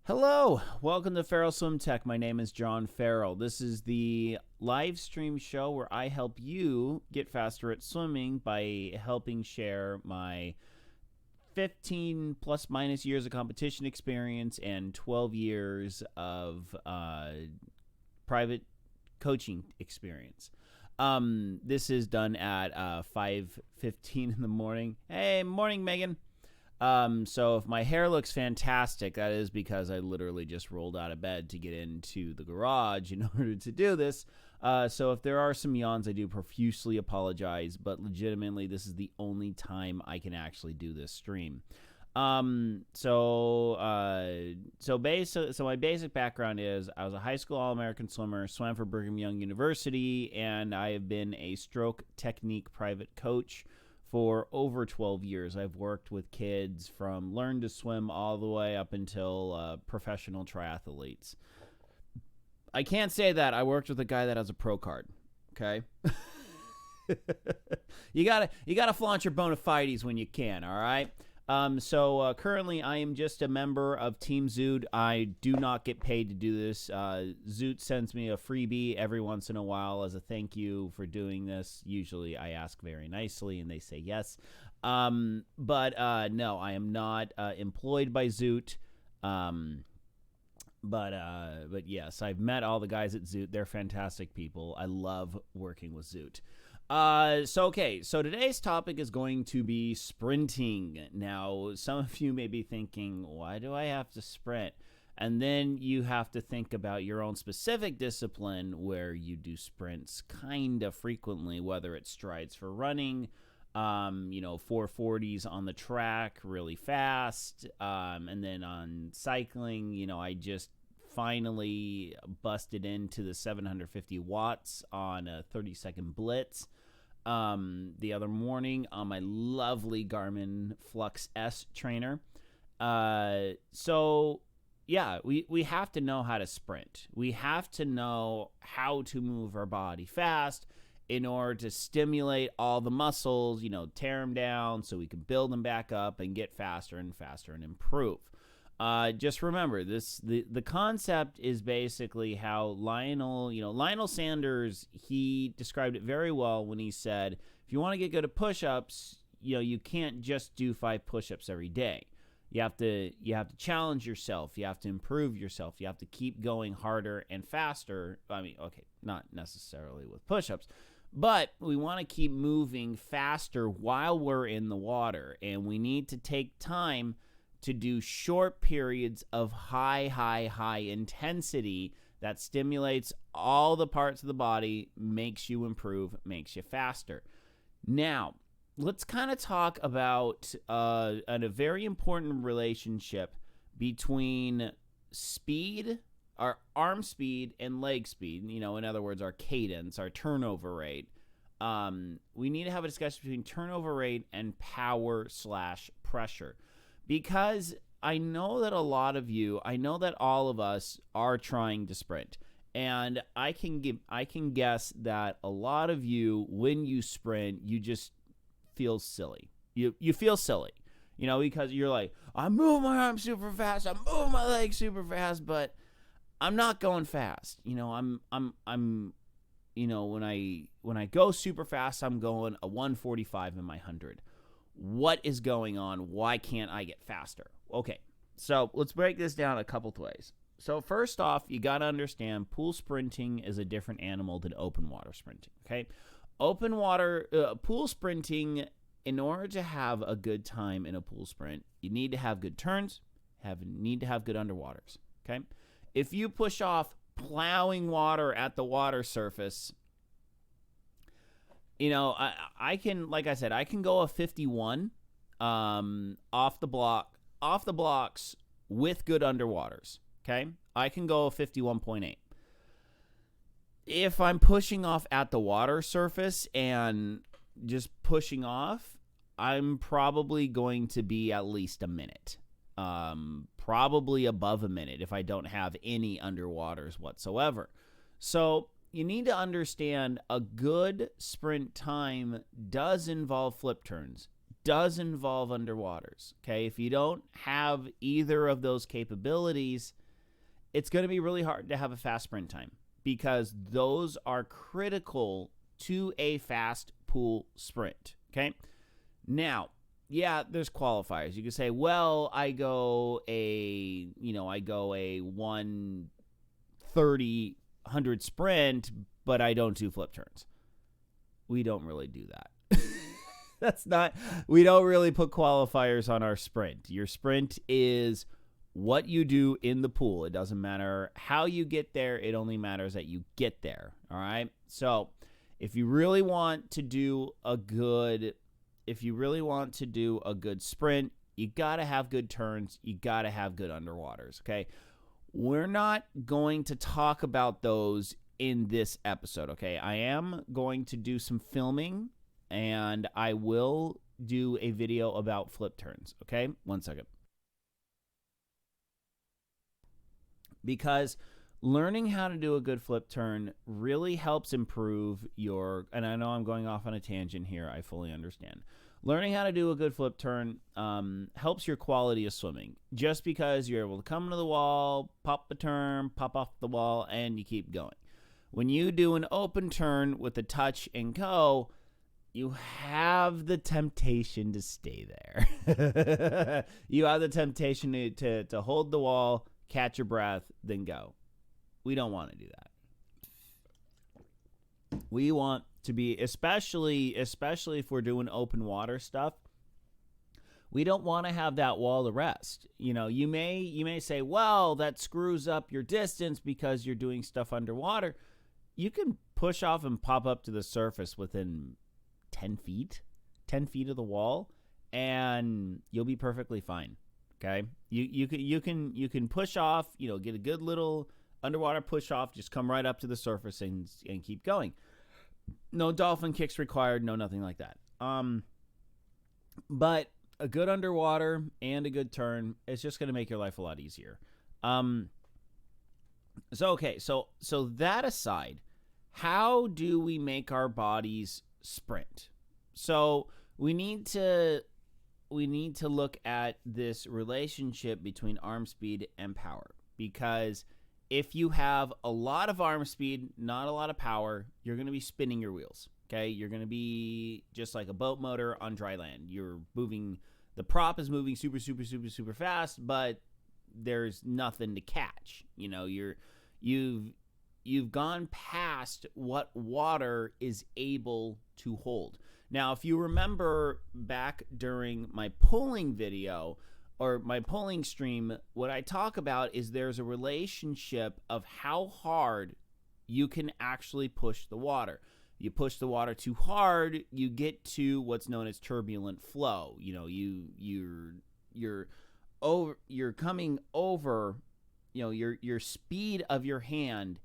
Hello, welcome to Ferrell Swim Tech. My name is John Ferrell. This is the live stream show where I help you get faster at swimming by helping share my 15 plus minus years of competition experience and 12 years of private coaching experience. This is done at 5:15 in the morning. Hey, morning, Megan. So if my hair looks fantastic, that is because I literally just rolled out of bed to get into the garage in order to do this. So if there are some yawns, I do profusely apologize, but legitimately, this is the only time I can actually do this stream. So my basic background is I was a high school All-American swimmer, swam for Brigham Young University, and I have been a stroke technique private coach for over 12 years. I've worked with kids from learn to swim all the way up until professional triathletes. I can't say that I worked with a guy that has a pro card. Okay, you gotta flaunt your bona fides when you can. All right. So currently I am just a member of Team Zoot. I do not get paid to do this. Zoot sends me a freebie every once in a while as a thank you for doing this. Usually I ask very nicely and they say yes. But no, I am not employed by Zoot. But yes, I've met all the guys at Zoot. They're fantastic people. I love working with Zoot. So today's topic is going to be sprinting. Now, some of you may be thinking, why do I have to sprint? And then you have to think about your own specific discipline where you do sprints kind of frequently, whether it's strides for running, 440s on the track really fast, and then on cycling, I just finally busted into the 750 watts on a 30-second blitz the other morning on my lovely Garmin Flux S trainer. So yeah, we have to know how to sprint. We have to know how to move our body fast in order to stimulate all the muscles, tear them down so we can build them back up and get faster and faster and improve. Just remember this, the concept is basically how Lionel Sanders, he described it very well when he said, if you want to get good at push-ups, you can't just do 5 push-ups every day. You have to challenge yourself. You have to improve yourself. You have to keep going harder and faster. I mean, okay, not necessarily with push-ups, but we want to keep moving faster while we're in the water, and we need to take time to do short periods of high intensity that stimulates all the parts of the body, makes you improve, makes you faster. Now, let's kind of talk about a very important relationship between speed, our arm speed, and leg speed. In other words, our cadence, our turnover rate. We need to have a discussion between turnover rate and power/pressure. Because I know that all of us are trying to sprint. And I can guess that a lot of you, when you sprint, you just feel silly. You feel silly, because you're like, I move my arm super fast, I move my legs super fast, but I'm not going fast. When I go super fast, I'm going a 145 in my 100. What is going on? Why can't I get faster? Okay, so let's break this down a couple of ways. So first off, you got to understand pool sprinting is a different animal than open water sprinting, okay? Pool sprinting, in order to have a good time in a pool sprint, you need to have good turns, need to have good underwaters, okay? If you push off plowing water at the water surface, I can, like I said, I can go a 51 off the blocks with good underwaters, okay? I can go a 51.8. If I'm pushing off at the water surface and just pushing off, I'm probably going to be at least a minute, probably above a minute if I don't have any underwaters whatsoever. So you need to understand a good sprint time does involve flip turns, does involve underwaters. Okay, if you don't have either of those capabilities, it's going to be really hard to have a fast sprint time, because those are critical to a fast pool sprint. Okay, now, yeah, there's qualifiers. You can say, well, I go a 1:30 100 sprint, but I don't do flip turns. We don't really do that. We don't really put qualifiers on our sprint. Your sprint is what you do in the pool. It doesn't matter how you get there. It only matters that you get there. All right. So if you really want to do a good sprint, you got to have good turns. You got to have good underwaters. Okay. We're not going to talk about those in this episode. Okay. I am going to do some filming, and I will do a video about flip turns. Okay. 1 second. Because learning how to do a good flip turn really helps improve and I know I'm going off on a tangent here, I fully understand. Learning how to do a good flip turn helps your quality of swimming, just because you're able to come to the wall, pop the turn, pop off the wall, and you keep going. When you do an open turn with a touch and go, you have the temptation to stay there. You have the temptation to hold the wall, catch your breath, then go. We don't want to do that. We want to be, especially if we're doing open water stuff, we don't want to have that wall to rest. You may say, well, that screws up your distance because you're doing stuff underwater. You can push off and pop up to the surface within 10 feet of the wall, and you'll be perfectly fine. Okay, you can push off, get a good little underwater push off, just come right up to the surface and keep going. No dolphin kicks required, no nothing like that. But a good underwater and a good turn is just going to make your life a lot easier. So that aside, how do we make our bodies sprint? So we need to look at this relationship between arm speed and power, because if you have a lot of arm speed, not a lot of power, you're going to be spinning your wheels. Okay, you're going to be just like a boat motor on dry land. You're moving, the prop is moving super, super, super, super fast, but there's nothing to catch. You've gone past what water is able to hold. Now, if you remember back during my pulling video or my pulling stream, what I talk about is there's a relationship of how hard you can actually push the water. You push the water too hard, you get to what's known as turbulent flow. You're coming over, your speed of your hand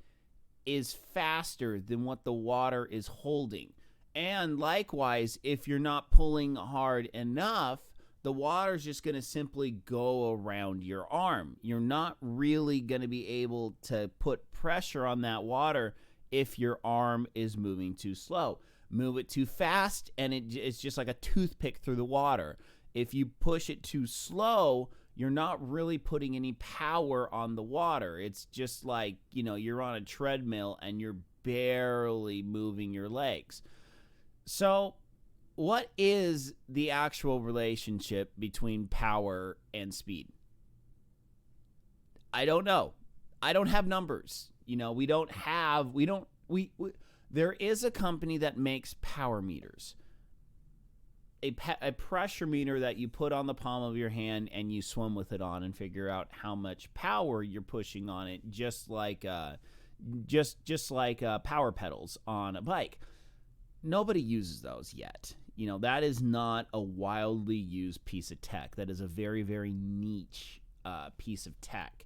is faster than what the water is holding. And likewise, if you're not pulling hard enough, the water's just going to simply go around your arm. You're not really going to be able to put pressure on that water if your arm is moving too slow. Move it too fast, and it's just like a toothpick through the water. If you push it too slow, you're not really putting any power on the water. It's just like, you're on a treadmill and you're barely moving your legs. So what is the actual relationship between power and speed? I don't know. I don't have numbers. There is a company that makes power meters. A pressure meter that you put on the palm of your hand and you swim with it on and figure out how much power you're pushing on it, just like power pedals on a bike. Nobody uses those yet. That is not a wildly used piece of tech. That is a very, very niche piece of tech.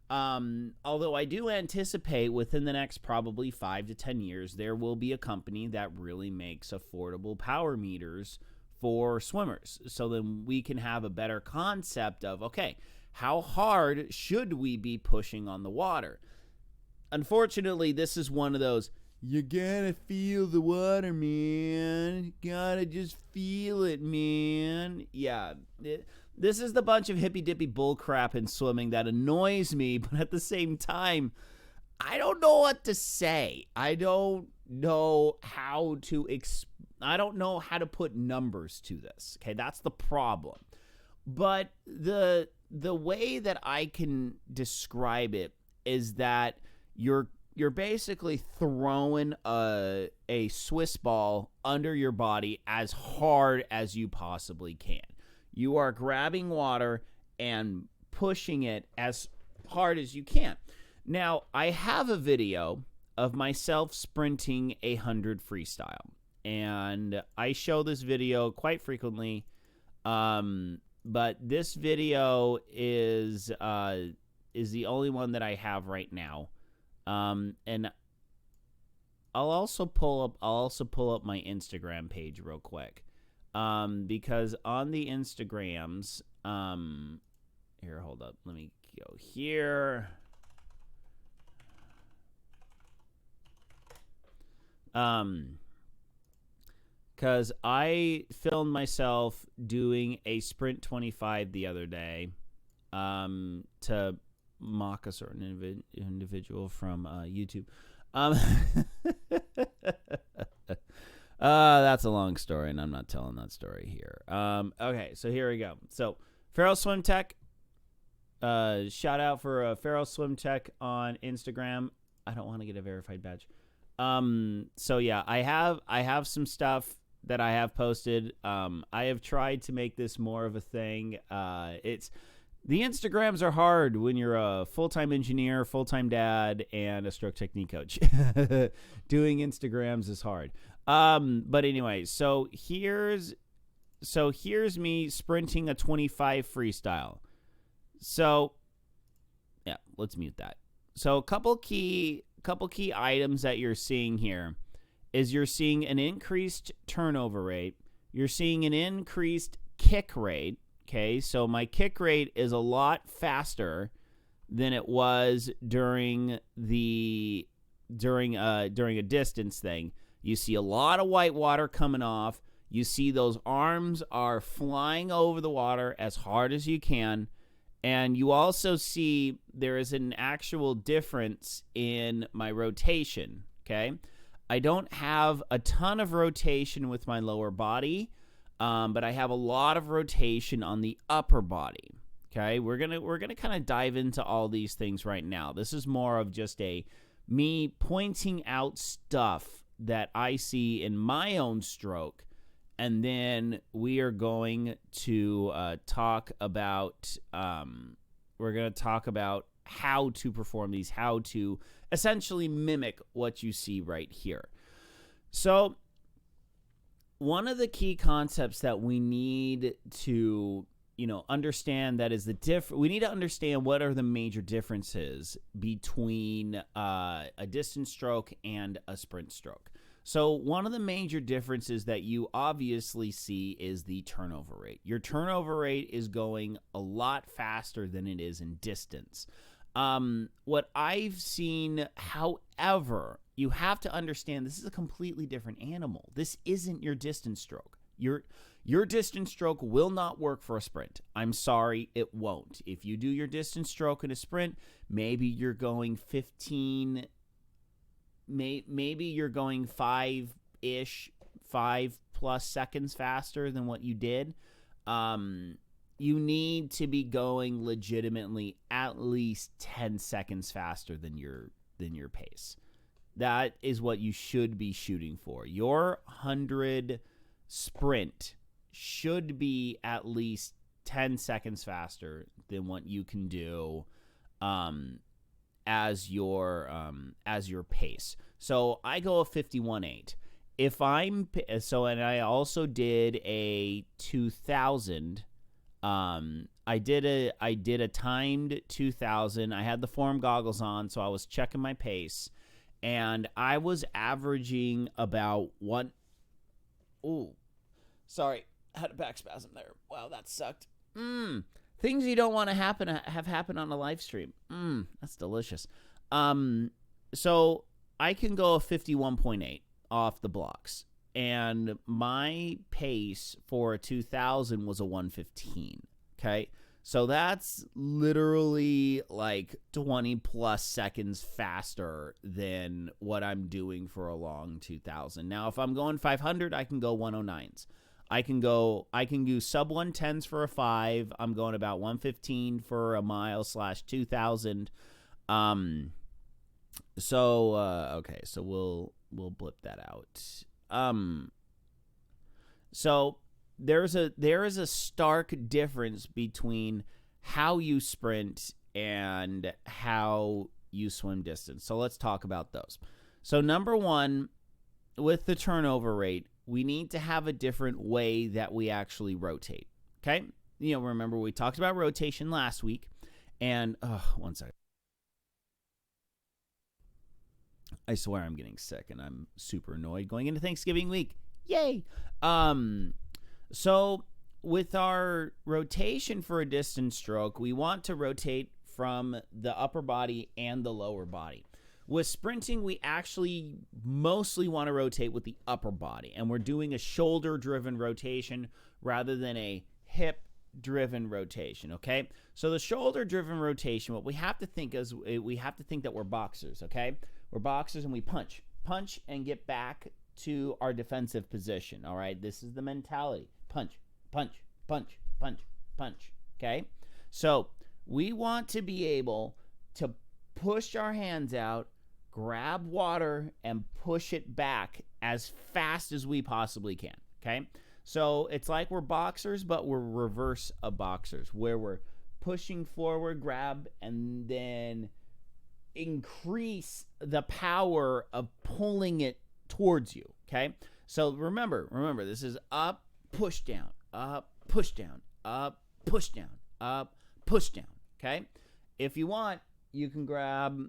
Although I do anticipate within the next probably 5 to 10 years, there will be a company that really makes affordable power meters for swimmers. So then we can have a better concept of, okay, how hard should we be pushing on the water? Unfortunately, this is one of those You gotta feel the water, man. Gotta just feel it, man. Yeah, this is the bunch of hippy-dippy bullcrap in swimming that annoys me, but at the same time, I don't know what to say. I don't know how to I don't know how to put numbers to this. Okay, that's the problem. But the way that I can describe it is that you're basically throwing a Swiss ball under your body as hard as you possibly can. You are grabbing water and pushing it as hard as you can. Now, I have a video of myself sprinting 100 freestyle, and I show this video quite frequently, but this video is the only one that I have right now. And I'll also pull up my Instagram page real quick, because on the Instagrams, here, hold up, let me go here. Because I filmed myself doing a sprint 25 the other day, to mock a certain individual from YouTube. That's a long story, and I'm not telling that story here. Okay, so here we go. So Ferrell Swim Tech, shout out for Ferrell Swim Tech on Instagram. I don't want to get a verified badge. So yeah, I have some stuff that I have posted. I have tried to make this more of a thing. The Instagrams are hard when you're a full-time engineer, full-time dad, and a stroke technique coach. Doing Instagrams is hard. But anyway, so here's me sprinting a 25 freestyle. So yeah, let's mute that. So a couple key items that you're seeing here is you're seeing an increased turnover rate. You're seeing an increased kick rate. Okay, so my kick rate is a lot faster than it was during a distance thing. You see a lot of white water coming off. You see those arms are flying over the water as hard as you can. And you also see there is an actual difference in my rotation, okay? I don't have a ton of rotation with my lower body, but I have a lot of rotation on the upper body, okay? We're gonna kind of dive into all these things right now. This is more of just me pointing out stuff that I see in my own stroke, and then we are going to talk about how to perform these, how to essentially mimic what you see right here. So one of the key concepts that we need to understand that is we need to understand what are the major differences between a distance stroke and a sprint stroke. So one of the major differences that you obviously see is the turnover rate. Your turnover rate is going a lot faster than it is in distance. What I've seen, however, you have to understand this is a completely different animal. This isn't your distance stroke. Your distance stroke will not work for a sprint. I'm sorry, it won't. If you do your distance stroke in a sprint, maybe you're going 15, maybe you're going 5+ seconds faster than what you did. You need to be going legitimately at least 10 seconds faster than your pace. That is what you should be shooting for. Your 100 sprint should be at least 10 seconds faster than what you can do as your pace. So I go a 51.8. And I also did a 2000. I did a timed 2000. I had the form goggles on, so I was checking my pace, and I was averaging about one. Ooh, sorry, I had a back spasm there. Wow, that sucked. Things you don't want to have happen on a live stream. That's delicious. So I can go a 51.8 off the blocks. And my pace for a 2000 was a 115. Okay. So that's literally like 20 plus seconds faster than what I'm doing for a long 2000. Now, if I'm going 500, I can go 109s. I can do sub 110s for a 5. I'm going about 115 for a mile / 2000. Okay, so we'll blip that out. So there is a stark difference between how you sprint and how you swim distance. So let's talk about those. So number one, with the turnover rate, we need to have a different way that we actually rotate. Okay? Remember we talked about rotation last week, and one second. I swear I'm getting sick, and I'm super annoyed going into Thanksgiving week. Yay! So with our rotation for a distance stroke, we want to rotate from the upper body and the lower body. With sprinting, we actually mostly want to rotate with the upper body, and we're doing a shoulder-driven rotation rather than a hip-driven rotation, okay? So the shoulder-driven rotation, what we have to think is we have to think that we're boxers, okay? We're boxers and we punch and get back to our defensive position, all right? This is the mentality. Punch, punch, punch, punch, punch, okay? So we want to be able to push our hands out, grab water, and push it back as fast as we possibly can, okay? So it's like we're boxers, but we're reverse of boxers, where we're pushing forward, grab, and then increase the power of pulling it towards you, okay? So remember, this is up, push down, up, push down, up, push down, up, push down, okay? If you want, you can grab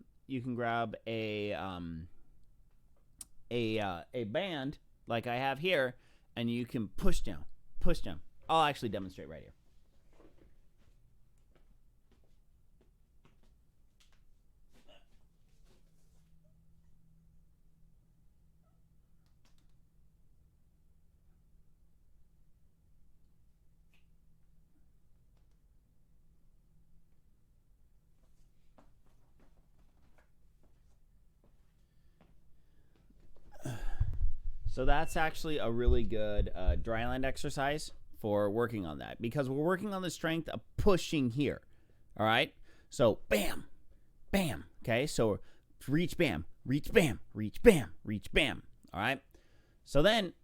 a band like I have here, and you can push down. I'll actually demonstrate right here. So that's actually a really good dryland exercise for working on that, because we're working on the strength of pushing here. All right. So bam, bam. Okay. So reach, bam, reach, bam, reach, bam, reach, bam. All right. So then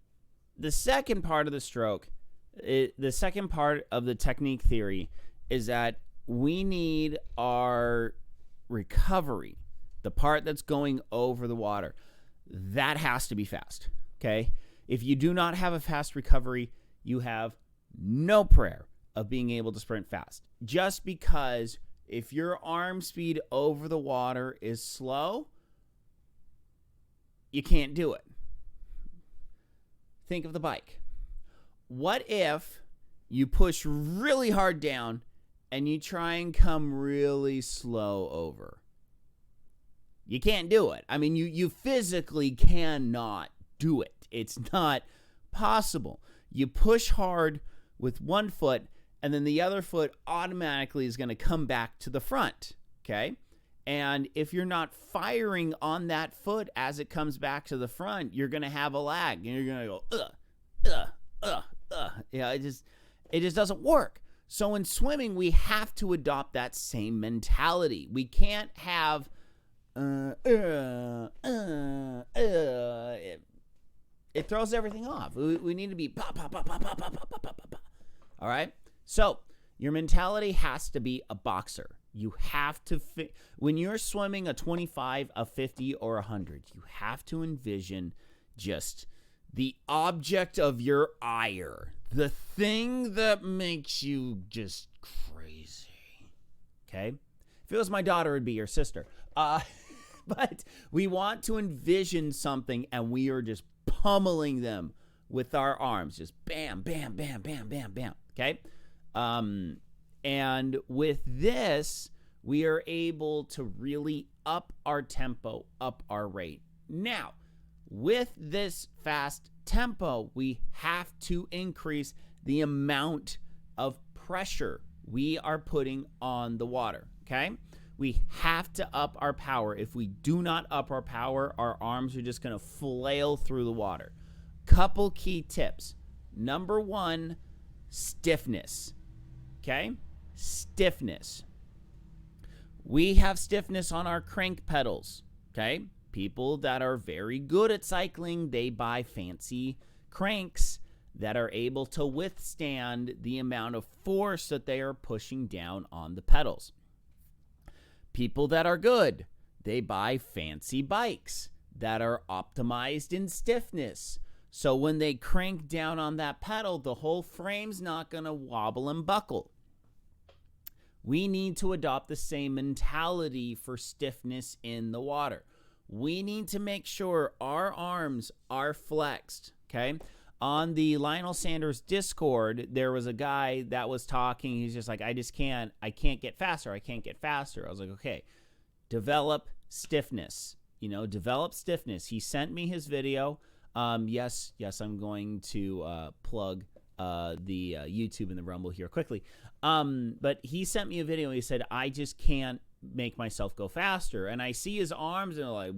the second part of the stroke, the second part of the technique theory is that we need our recovery, the part that's going over the water, that has to be fast. Okay? If you do not have a fast recovery, you have no prayer of being able to sprint fast. Just because if your arm speed over the water is slow, you can't do it. Think of the bike. What if you push really hard down and you try and come really slow over? You can't do it. I mean, you physically cannot do it. It's not possible. You push hard with one foot, and then the other foot automatically is going to come back to the front, okay? And if you're not firing on that foot as it comes back to the front, you're going to have a lag, and you're going to go, Yeah, it just doesn't work. So in swimming, we have to adopt that same mentality. We can't have it throws everything off. We need to be pop, pop, pop, pop, pop, pop, pop, pop, pop, pop. All right? So your mentality has to be a boxer. You have to, when you're swimming a 25, a 50, or 100, you have to envision just the object of your ire, the thing that makes you just crazy. Okay? If it was my daughter, it'd be your sister. But we want to envision something, and we are just pummeling them with our arms. Just bam, bam, bam, bam, bam, bam. Okay? And with this, we are able to really up our tempo, up our rate. Now, with this fast tempo, we have to increase the amount of pressure we are putting on the water, okay? We have to up our power. If we do not up our power, our arms are just going to flail through the water. Couple key tips. Number one, stiffness, okay? Stiffness. We have stiffness on our crank pedals, okay? People that are very good at cycling, they buy fancy cranks that are able to withstand the amount of force that they are pushing down on the pedals. People that are good, they buy fancy bikes that are optimized in stiffness. So when they crank down on that pedal, the whole frame's not going to wobble and buckle. We need to adopt the same mentality for stiffness in the water. We need to make sure our arms are flexed, okay? On the Lionel Sanders Discord, there was a guy that was talking. He's just like, I can't get faster. I can't get faster. I was like, okay, develop stiffness, develop stiffness. He sent me his video. Yes, I'm going to plug the YouTube and the Rumble here quickly. But he sent me a video and he said, I just can't make myself go faster. And I see his arms and they're like,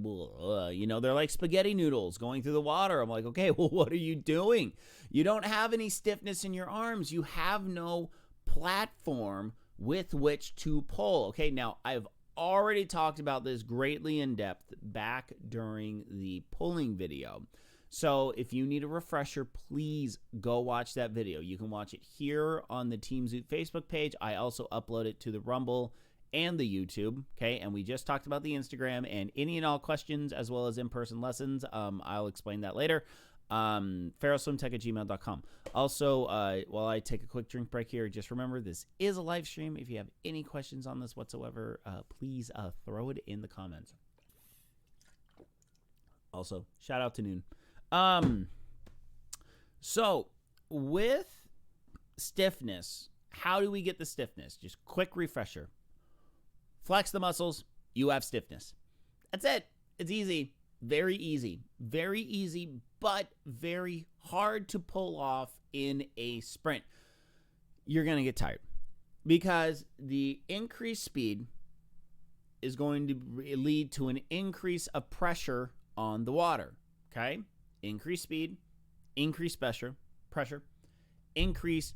they're like spaghetti noodles going through the water. I'm like, okay, well, what are you doing? You don't have any stiffness in your arms. You have no platform with which to pull. Okay, now I've already talked about this greatly in depth back during the pulling video. So if you need a refresher, please go watch that video. You can watch it here on the Team Zoot Facebook page. I also upload it to the Rumble and the YouTube, okay? And we just talked about the Instagram, and any and all questions as well as in-person lessons, I'll explain that later. ferrellswimtech@gmail.com. Also, while I take a quick drink break here, just remember this is a live stream. If you have any questions on this whatsoever, please throw it in the comments. Also, shout out to Noon. So with stiffness, how do we get the stiffness? Just quick refresher. Flex the muscles, you have stiffness. That's it. It's easy. Very easy. Very easy, but very hard to pull off in a sprint. You're going to get tired because the increased speed is going to lead to an increase of pressure on the water. Okay? Increased speed, increased pressure, increased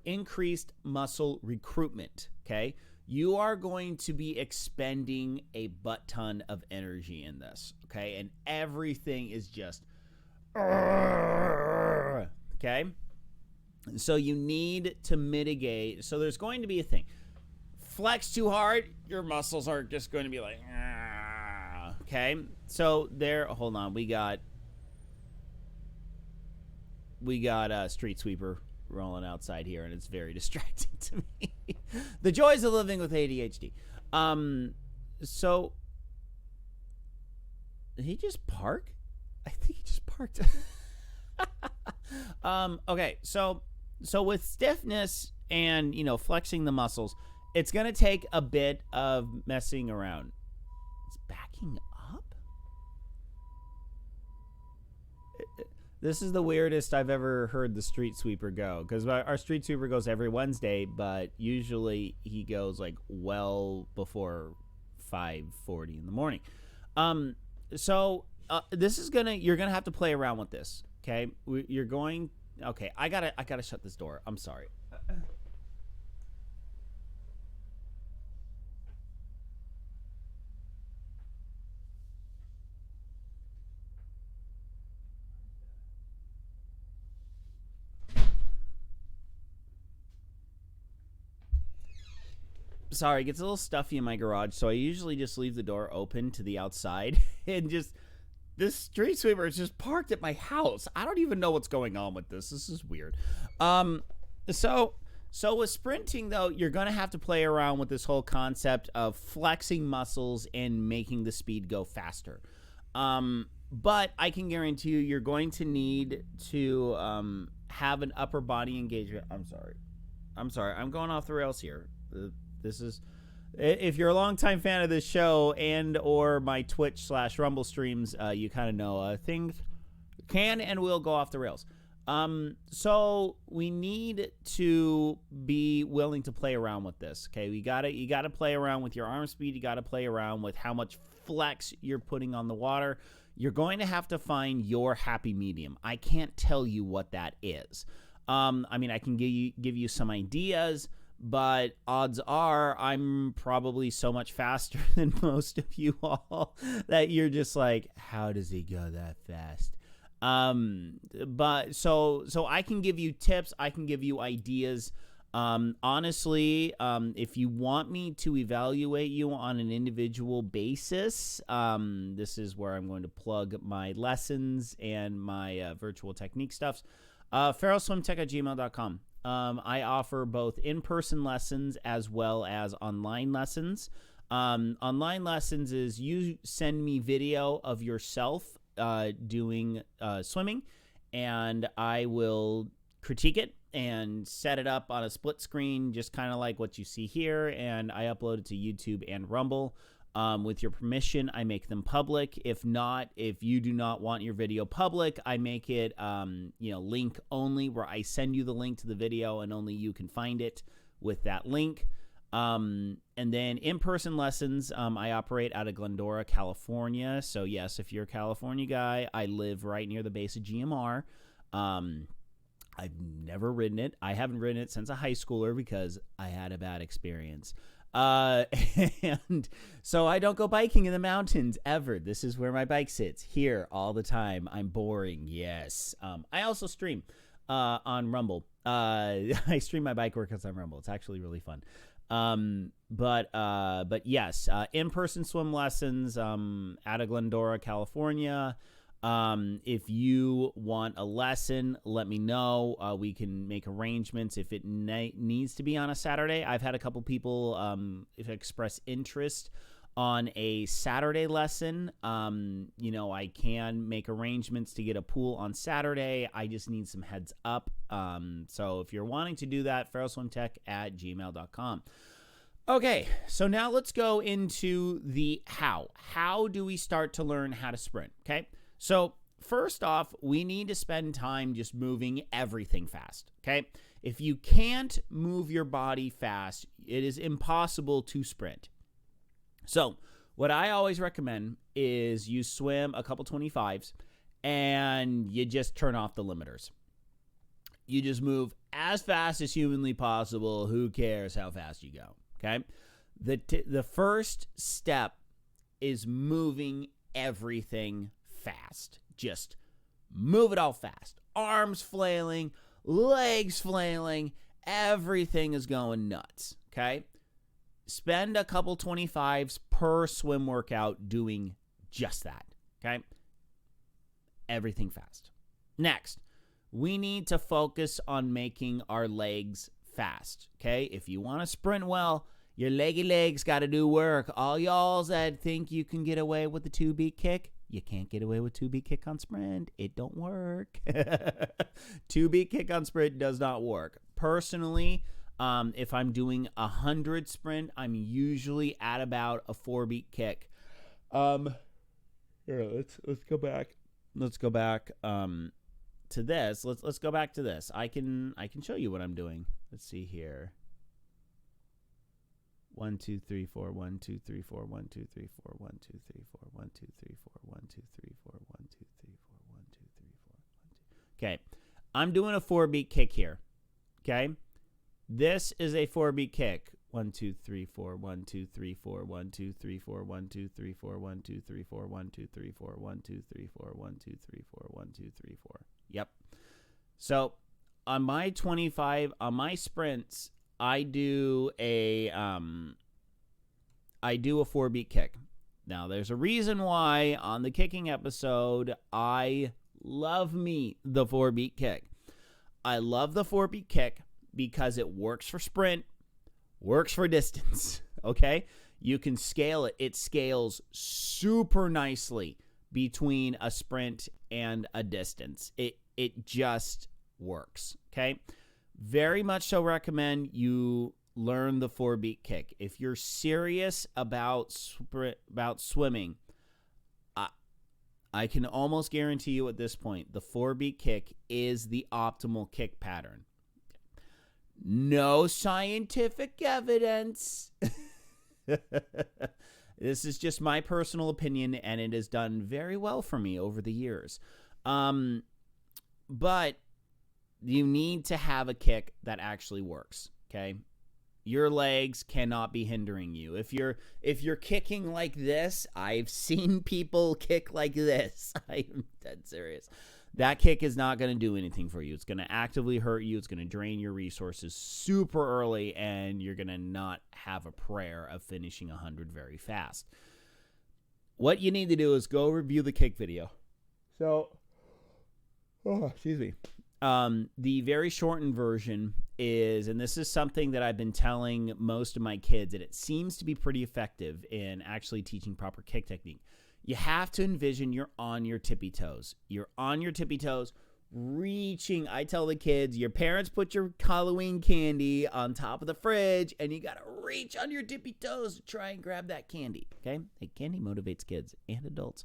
increased muscle recruitment, okay? You are going to be expending a butt ton of energy in this, okay? And everything is just, okay? So you need to mitigate. So there's going to be a thing. Flex too hard, your muscles are just going to be like, okay? So there, hold on, we got Street Sweeper rolling outside here, and it's very distracting to me. The joys of living with ADHD. So did he just park? I think he just parked. Okay, so with stiffness and, flexing the muscles, it's going to take a bit of messing around. It's backing up? This is the weirdest I've ever heard the Street Sweeper go, because our Street Sweeper goes every Wednesday, but usually he goes like well before 5:40 in the morning. This is you're gonna have to play around with this. Okay, I gotta shut this door. I'm sorry. Sorry, it gets a little stuffy in my garage, so I usually just leave the door open to the outside, and this Street Sweeper is just parked at my house. I don't even know what's going on with this. This is weird. So with sprinting, though, you're going to have to play around with this whole concept of flexing muscles and making the speed go faster. But I can guarantee you're going to need to have an upper body engagement. I'm sorry. I'm going off the rails here. This is if you're a longtime fan of this show and or my Twitch/Rumble streams, you kind of know things can and will go off the rails. So we need to be willing to play around with this. Okay, you gotta play around with your arm speed. You gotta play around with how much flex you're putting on the water. You're going to have to find your happy medium. I can't tell you what that is. I mean, I can give you some ideas, but odds are I'm probably so much faster than most of you all that you're just like, how does he go that fast? But so I can give you tips. I can give you ideas. Honestly, if you want me to evaluate you on an individual basis, this is where I'm going to plug my lessons and my virtual technique stuffs. ferrellswimtech@gmail.com. I offer both in-person lessons as well as online lessons. Online lessons is you send me video of yourself doing swimming, and I will critique it and set it up on a split screen, just kind of like what you see here, and I upload it to YouTube and Rumble. With your permission, I make them public. If not, if you do not want your video public, I make it link only, where I send you the link to the video and only you can find it with that link. And then in-person lessons, I operate out of Glendora, California. So yes, if you're a California guy, I live right near the base of GMR. I've never ridden it. I haven't ridden it since a high schooler because I had a bad experience. And so I don't go biking in the mountains ever. This is where my bike sits, here all the time. I'm boring. Yes. I also stream, on Rumble. I stream my bike workouts on Rumble. It's actually really fun. But yes, in-person swim lessons, out of Glendora, California. If you want a lesson, let me know. We can make arrangements if it needs to be on a Saturday. I've had a couple people express interest on a Saturday lesson. I can make arrangements to get a pool on Saturday. I just need some heads up. So if you're wanting to do that, ferrellswimtech@gmail.com. Okay, so now let's go into the how. How do we start to learn how to sprint? Okay. So first off, we need to spend time just moving everything fast, okay? If you can't move your body fast, it is impossible to sprint. So what I always recommend is you swim a couple 25s and you just turn off the limiters. You just move as fast as humanly possible. Who cares how fast you go, okay? The first step is moving everything fast. Just move it all fast. Arms flailing, legs flailing, everything is going nuts, okay? Spend a couple 25s per swim workout doing just that, okay? Everything fast. Next, we need to focus on making our legs fast, okay? If you want to sprint well, your leggy legs got to do work. All y'all that think you can get away with the 2-beat kick, you can't get away with 2-beat kick on sprint. It don't work. 2-beat kick on sprint does not work. Personally, if I'm doing 100 sprint, I'm usually at about a 4-beat kick. Here, let's go back. Let's go back to this. Let's go back to this. I can show you what I'm doing. Let's see here. 1 2 3 4 1 2 3 4 1 2 3 4 1 2 3 4 1 2 3 4 1 2 3 4 1 2 3 4 1 2 3 4 1 2. Okay, I'm doing a 4-beat kick here. Okay, this is a 4-beat kick. 1 2 3 4 1 2 3 4 1 2 3 4 1 2 3 4 1 2 3 4 1 2 3 4 1 2 3 4 1 2 3 4 1 2 3 4. Yep. So on my 25, on my sprints, I do a 4-beat kick. Now, there's a reason why on the kicking episode, I love the 4-beat kick. I love the 4-beat kick because it works for sprint, works for distance, okay? You can scale it. It scales super nicely between a sprint and a distance. It just works, okay? Very much so recommend you learn the 4-beat kick. If you're serious about swimming, I can almost guarantee you at this point, the 4-beat kick is the optimal kick pattern. No scientific evidence. This is just my personal opinion, and it has done very well for me over the years. But you need to have a kick that actually works, okay? Your legs cannot be hindering you. If you're kicking like this, I've seen people kick like this. I am dead serious. That kick is not going to do anything for you. It's going to actively hurt you. It's going to drain your resources super early, and you're going to not have a prayer of finishing 100 very fast. What you need to do is go review the kick video. So, excuse me. The very shortened version is, and this is something that I've been telling most of my kids, and it seems to be pretty effective in actually teaching proper kick technique. You have to envision you're on your tippy toes. You're on your tippy toes, reaching. I tell the kids, your parents put your Halloween candy on top of the fridge, and you got to reach on your tippy toes to try and grab that candy, okay? Hey, candy motivates kids and adults.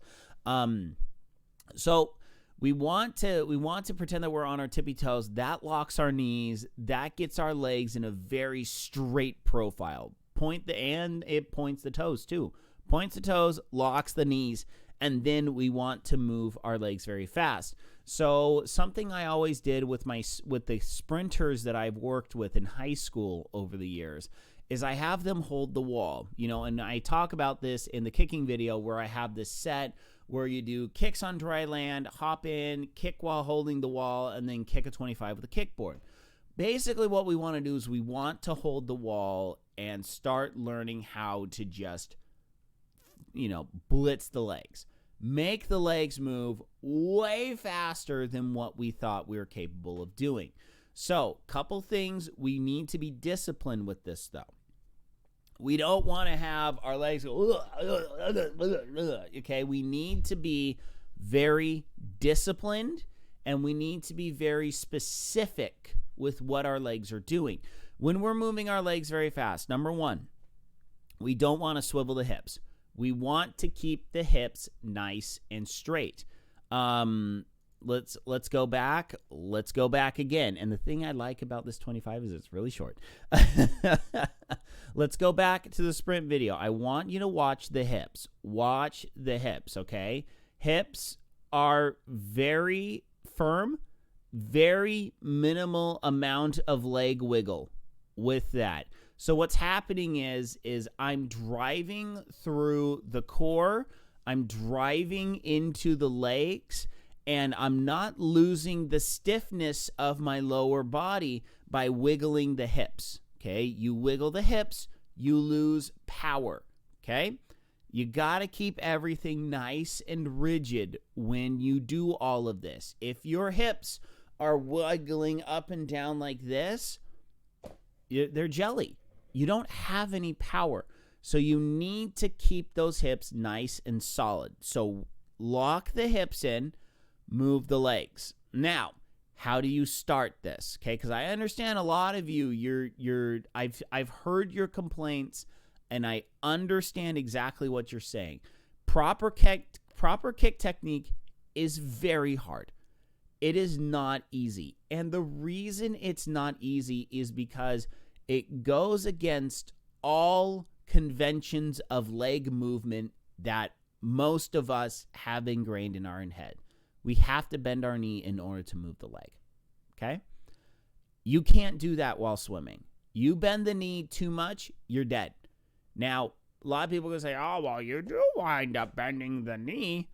So we want to pretend that we're on our tippy toes. That locks our knees. That gets our legs in a very straight profile. And it points the toes too. Points the toes, locks the knees, and then we want to move our legs very fast. So something I always did with the sprinters that I've worked with in high school over the years is I have them hold the wall, and I talk about this in the kicking video where I have this set where you do kicks on dry land, hop in, kick while holding the wall, and then kick a 25 with a kickboard. Basically what we want to do is we want to hold the wall and start learning how to just blitz the legs. Make the legs move way faster than what we thought we were capable of doing. So, couple things. We need to be disciplined with this, though. We don't want to have our legs go, okay? We need to be very disciplined, and we need to be very specific with what our legs are doing. When we're moving our legs very fast, number one, we don't want to swivel the hips. We want to keep the hips nice and straight. Let's go back. Let's go back again. And the thing I like about this 25 is it's really short. Let's go back to the sprint video. I want you to watch the hips. Watch the hips, okay? Hips are very firm, very minimal amount of leg wiggle with that. So what's happening is I'm driving through the core, I'm driving into the legs, and I'm not losing the stiffness of my lower body by wiggling the hips, okay? You wiggle the hips, you lose power, okay? You got to keep everything nice and rigid when you do all of this. If your hips are wiggling up and down like this, they're jelly. You don't have any power. So you need to keep those hips nice and solid. So lock the hips in, move the legs. Now, how do you start this? Okay, because I understand a lot of you, I've heard your complaints, and I understand exactly what you're saying. Proper kick technique is very hard. It is not easy. And the reason it's not easy is because it goes against all conventions of leg movement that most of us have ingrained in our head. We have to bend our knee in order to move the leg, okay? You can't do that while swimming. You bend the knee too much, you're dead. Now, a lot of people are going to say, oh, well, you do wind up bending the knee.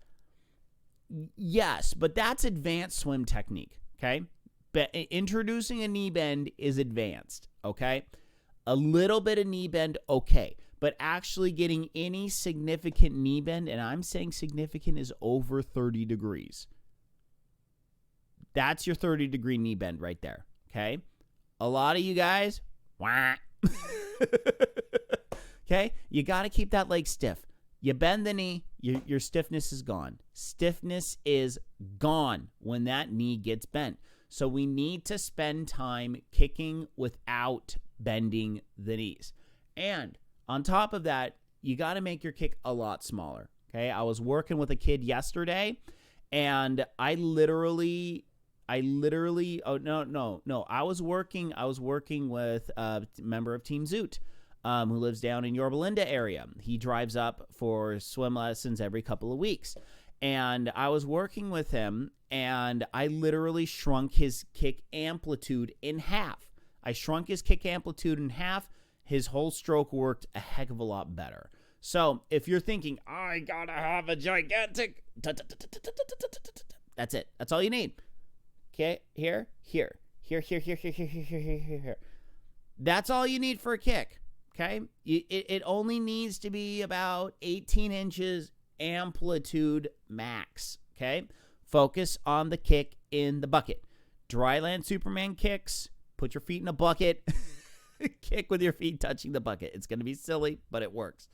Yes, but that's advanced swim technique, okay? But introducing a knee bend is advanced, okay? A little bit of knee bend, okay. But actually getting any significant knee bend, and I'm saying significant is over 30 degrees. That's your 30-degree knee bend right there, okay? A lot of you guys, wah. Okay? You got to keep that leg stiff. You bend the knee, your stiffness is gone. Stiffness is gone when that knee gets bent. So we need to spend time kicking without bending the knees. And on top of that, you got to make your kick a lot smaller. Okay. I was working with a kid yesterday, and I was working with a member of Team Zoot, who lives down in Yorba Linda area. He drives up for swim lessons every couple of weeks. And I was working with him, and I literally shrunk his kick amplitude in half. I shrunk his kick amplitude in half. His whole stroke worked a heck of a lot better. So if you're thinking, I gotta have a gigantic, that's it. That's all you need. Okay, here. That's all you need for a kick. Okay, it only needs to be about 18 inches amplitude max. Okay, focus on the kick in the bucket. Dryland Superman kicks. Put your feet in a bucket. Kick with your feet touching the bucket. It's going to be silly, but it works.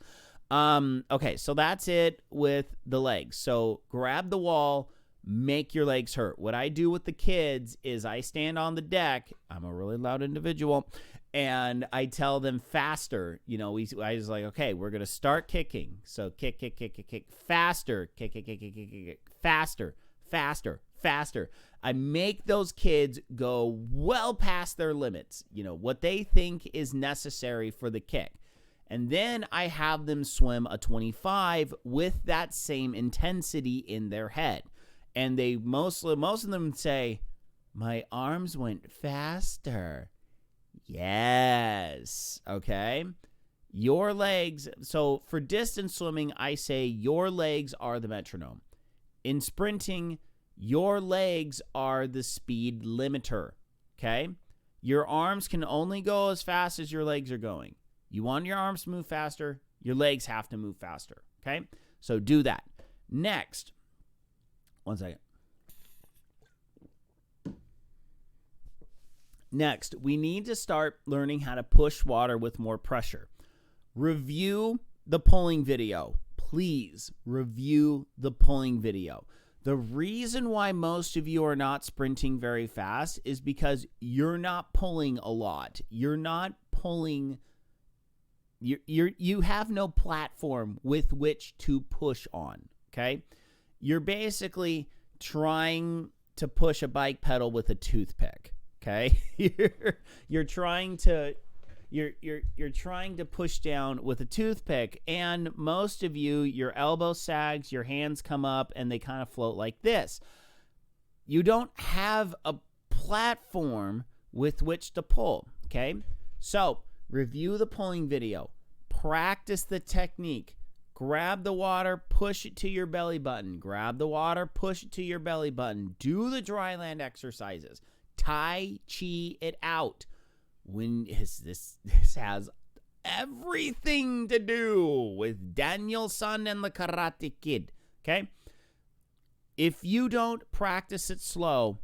Okay, so that's it with the legs. So grab the wall, make your legs hurt. What I do with the kids is I stand on the deck. I'm a really loud individual, and I tell them faster. You know, I was like, okay, we're going to start kicking. So kick, faster, kick, faster, faster. I make those kids go well past their limits, you know, what they think is necessary for the kick. And then I have them swim a 25 with that same intensity in their head. And they most of them say, my arms went faster. Yes. Okay. Your legs. So for distance swimming, I say your legs are the metronome. In sprinting, your legs are the speed limiter. Okay. Your arms can only go as fast as your legs are going. You want your arms to move faster, your legs have to move faster. Okay. So do that. Next. One second. Next, we need to start learning how to push water with more pressure. Review the pulling video. Please review the pulling video. The reason why most of you are not sprinting very fast is because you're not pulling a lot. You're not pulling. You have no platform with which to push on. Okay, you're basically trying to push a bike pedal with a toothpick. Okay, you're trying to push down with a toothpick, and most of you, your elbow sags, your hands come up, and they kind of float like this. You don't have a platform with which to pull. Okay, so review the pulling video, practice the technique. Grab the water, push it to your belly button. Grab the water, push it to your belly button. Do the dry land exercises. Tai Chi it out. When this has everything to do with Daniel-san and the Karate Kid. Okay? If you don't practice it slow,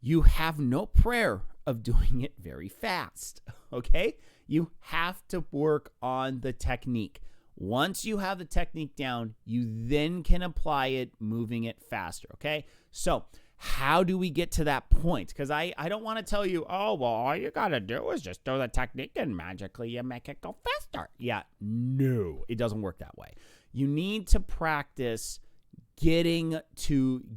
you have no prayer of doing it very fast. Okay? You have to work on the technique. Once you have the technique down, you then can apply it, moving it faster. Okay? So, how do we get to that point? Because I don't want to tell you, oh, well, all you got to do is just do the technique and magically you make it go faster. Yeah, no, it doesn't work that way. You need to practice getting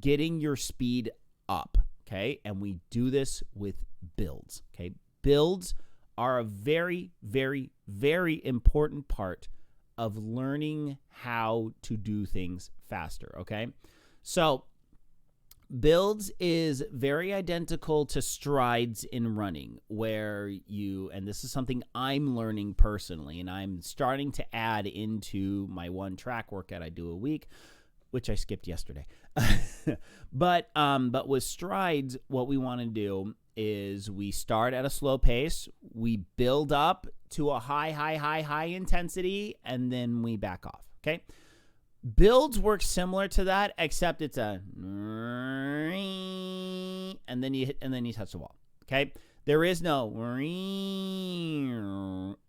your speed up, okay? And we do this with builds, okay? Builds are a very, very, very important part of learning how to do things faster, okay? So, builds is very identical to strides in running, where and this is something I'm learning personally, and I'm starting to add into my one track workout I do a week, which I skipped yesterday. But with strides, what we want to do is we start at a slow pace, we build up to a high intensity, and then we back off, okay? Builds work similar to that, except it's a and then you touch the wall. Okay? There is no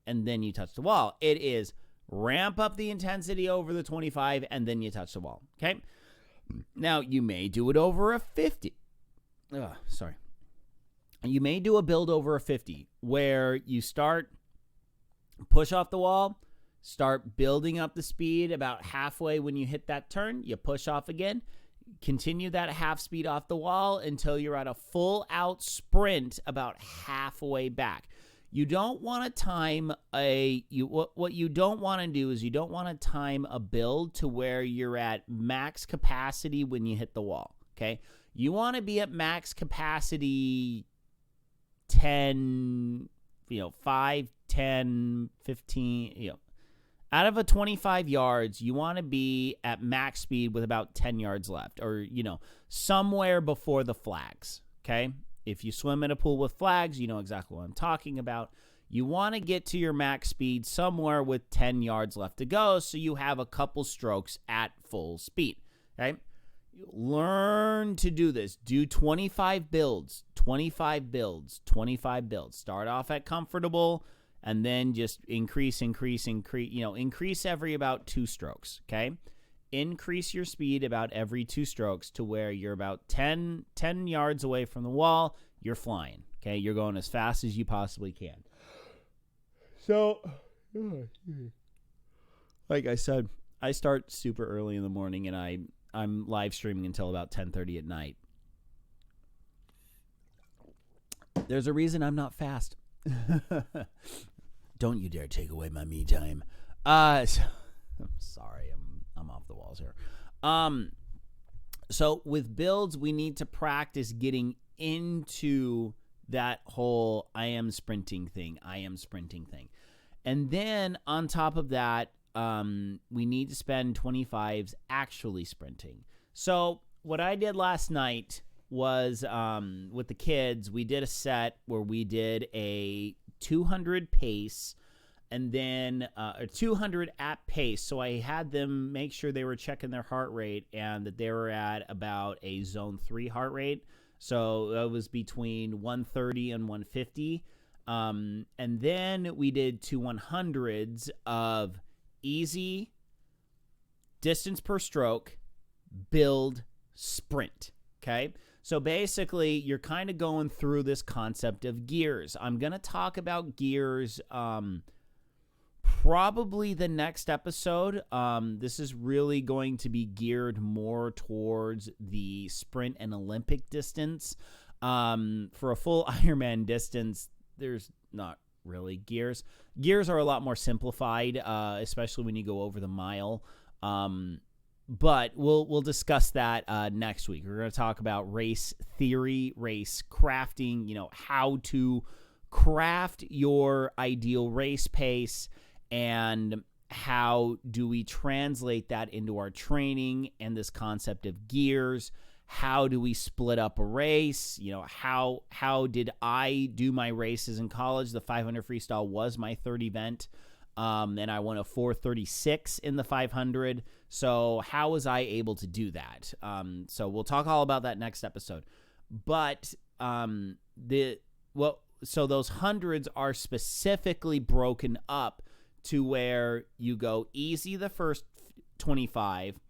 and then you touch the wall. It is ramp up the intensity over the 25 and then you touch the wall. Okay? Now you may do it over a 50. Sorry. you may do a build over a 50 where you start, push off the wall, start building up the speed about halfway when you hit that turn, you push off again, continue that half speed off the wall until you're at a full out sprint about halfway back. You don't want to time what you don't want to do is you don't want to time a build to where you're at max capacity when you hit the wall, okay? You want to be at max capacity 10, 5, 10, 15, out of a 25 yards, you want to be at max speed with about 10 yards left or, somewhere before the flags, okay? If you swim in a pool with flags, you know exactly what I'm talking about. You want to get to your max speed somewhere with 10 yards left to go so you have a couple strokes at full speed, okay? Learn to do this. Do 25 builds, 25 builds, 25 builds. Start off at comfortable and then just increase every about 2 strokes, okay? Increase your speed about every 2 strokes to where you're about 10 yards away from the wall. You're flying, okay? You're going as fast as you possibly can. So, like I said, I start super early in the morning, and I'm live streaming until about 10:30 at night. There's a reason I'm not fast. Don't you dare take away my me time. I'm sorry, I'm off the walls here. So with builds, we need to practice getting into that whole I am sprinting thing. And then on top of that, we need to spend 25s actually sprinting. So what I did last night was with the kids, we did a set where we did a 200 pace and then a 200 at pace. So I had them make sure they were checking their heart rate and that they were at about a zone 3 heart rate. So it was between 130 and 150. And then we did 2 100s of easy distance per stroke, build, sprint. Okay. So basically you're kind of going through this concept of gears. I'm going to talk about gears, probably the next episode. This is really going to be geared more towards the sprint and Olympic distance. For a full Ironman distance, there's not really gears. Gears are a lot more simplified, especially when you go over the mile. But we'll discuss that next week. We're going to talk about race theory, race crafting, how to craft your ideal race pace, and how do we translate that into our training and this concept of gears. How do we split up a race? How did I do my races in college? The 500 freestyle was my third event. And I won a 4:36 in the 500. So how was I able to do that? So we'll talk all about that next episode. But so those hundreds are specifically broken up to where you go easy the first 25,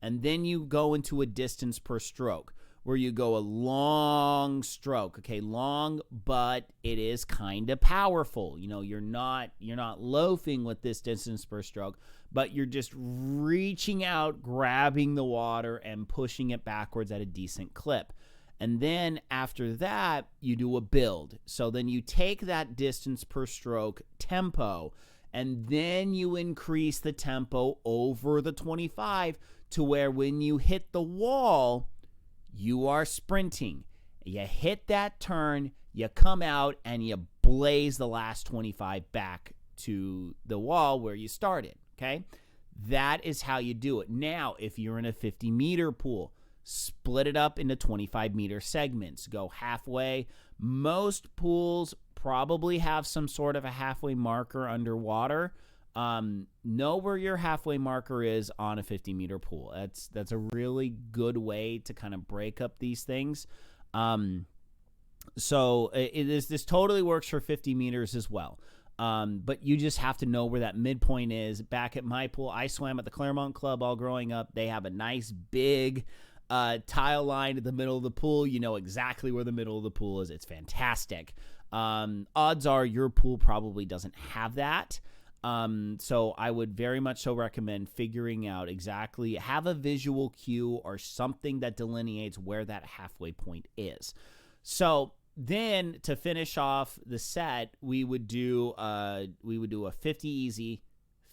and then you go into a distance per stroke, where you go a long stroke, okay, long, but it is kind of powerful. You're not loafing with this distance per stroke, but you're just reaching out, grabbing the water, and pushing it backwards at a decent clip. And then after that, you do a build. So then you take that distance per stroke tempo, and then you increase the tempo over the 25 to where when you hit the wall, you are sprinting. You hit that turn, you come out, and you blaze the last 25 back to the wall where you started, okay? That is how you do it. Now, if you're in a 50-meter pool, split it up into 25-meter segments. Go halfway. Most pools probably have some sort of a halfway marker underwater. Know where your halfway marker is on a 50-meter pool. That's a really good way to kind of break up these things. So this totally works for 50 meters as well. But you just have to know where that midpoint is. Back at my pool, I swam at the Claremont Club all growing up. They have a nice big tile line at the middle of the pool. You know exactly where the middle of the pool is. It's fantastic. Odds are your pool probably doesn't have that. So I would very much so recommend figuring out exactly, have a visual cue or something that delineates where that halfway point is. So then to finish off the set, we would do a 50 easy,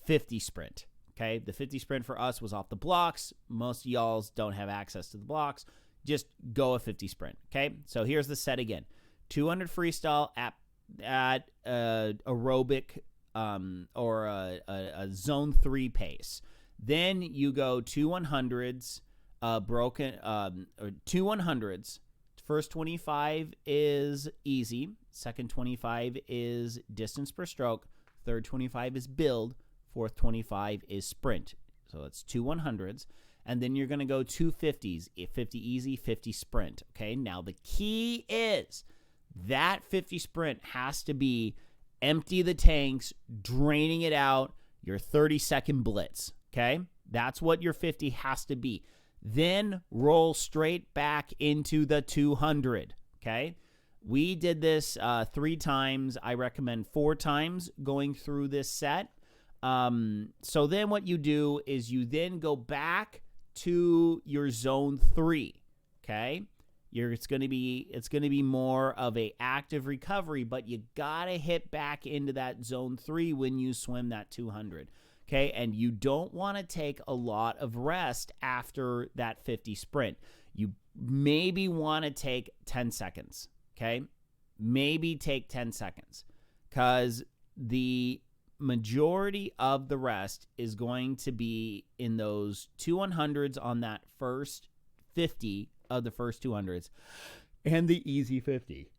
50 sprint. Okay, the 50 sprint for us was off the blocks. Most of y'all's don't have access to the blocks. Just go a 50 sprint. Okay, so here's the set again: 200 freestyle at aerobic or a zone 3 pace. Then you go 2 100s, broken or 2 100s. First 25 is easy. Second 25 is distance per stroke. Third 25 is build. Fourth 25 is sprint. So that's 2 100s. And then you're going to go 2 50s, 50 easy, 50 sprint. Okay, now the key is that 50 sprint has to be empty the tanks, draining it out, your 30-second blitz. Okay, that's what your 50 has to be. Then roll straight back into the 200. Okay, we did this 3 times. I recommend 4 times going through this set. So then what you do is you then go back to your zone 3. Okay, it's going to be more of a active recovery, but you got to hit back into that zone 3 when you swim that 200. Okay, and you don't want to take a lot of rest after that 50 sprint. You maybe want to take 10 seconds. Okay, maybe take 10 seconds, because the majority of the rest is going to be in those 2 100s on that first 50 of the first 200s and the easy 50.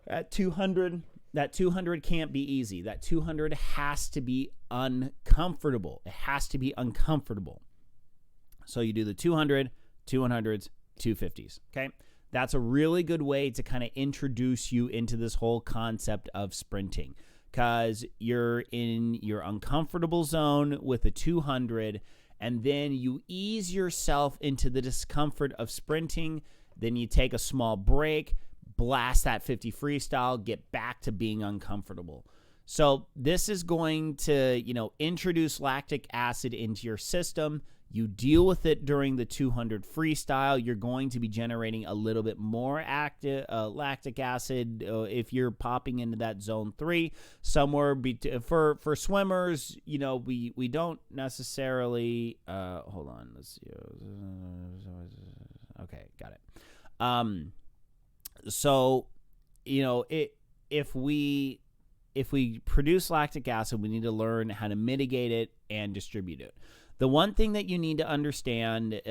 At 200, that 200 can't be easy. That 200 has to be uncomfortable. It has to be uncomfortable. So you do the 200, 2 100s, 2 50s. Okay, that's a really good way to kind of introduce you into this whole concept of sprinting, because you're in your uncomfortable zone with a 200, and then you ease yourself into the discomfort of sprinting. Then you take a small break, blast that 50 freestyle, get back to being uncomfortable. So this is going to, introduce lactic acid into your system. You deal with it during the 200 freestyle. You're going to be generating a little bit more active lactic acid if you're popping into that zone 3. Somewhere for swimmers, we don't necessarily. Hold on, let's see. Okay, got it. So, if we produce lactic acid, we need to learn how to mitigate it and distribute it. The one thing that you need to understand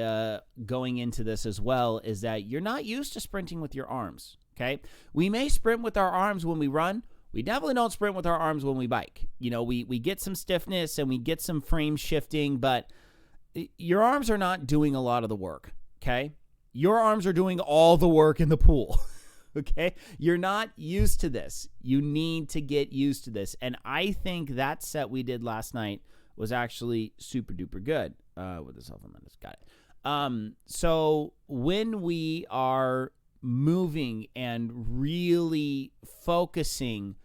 going into this as well is that you're not used to sprinting with your arms, okay? We may sprint with our arms when we run. We definitely don't sprint with our arms when we bike. We get some stiffness and we get some frame shifting, but your arms are not doing a lot of the work, okay? Your arms are doing all the work in the pool, okay? You're not used to this. You need to get used to this. And I think that set we did last night was actually super duper good with the self-amendments. Got it. So when we are moving and really focusing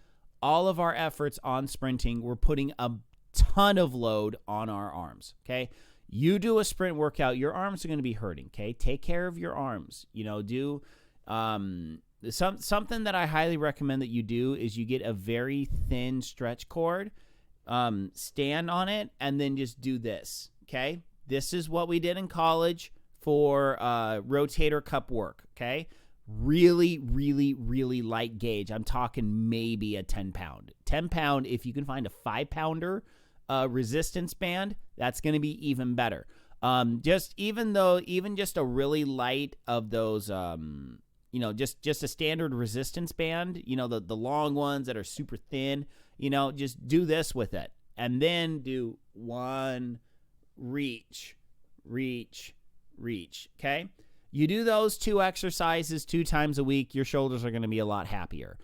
all of our efforts on sprinting, we're putting a ton of load on our arms. Okay. You do a sprint workout, your arms are going to be hurting. Okay. Take care of your arms. Do something that I highly recommend that you do is you get a very thin stretch cord. Stand on it and then just do this. Okay. This is what we did in college for rotator cup work. Okay. Really, really, really light gauge. I'm talking maybe a 10 pound. 10 pound, if you can find a 5 pounder resistance band, that's going to be even better. Even just a really light of those, just a standard resistance band, the long ones that are super thin. Just do this with it. And then do 1, reach. Okay? You do those 2 exercises 2 times a week, your shoulders are going to be a lot happier.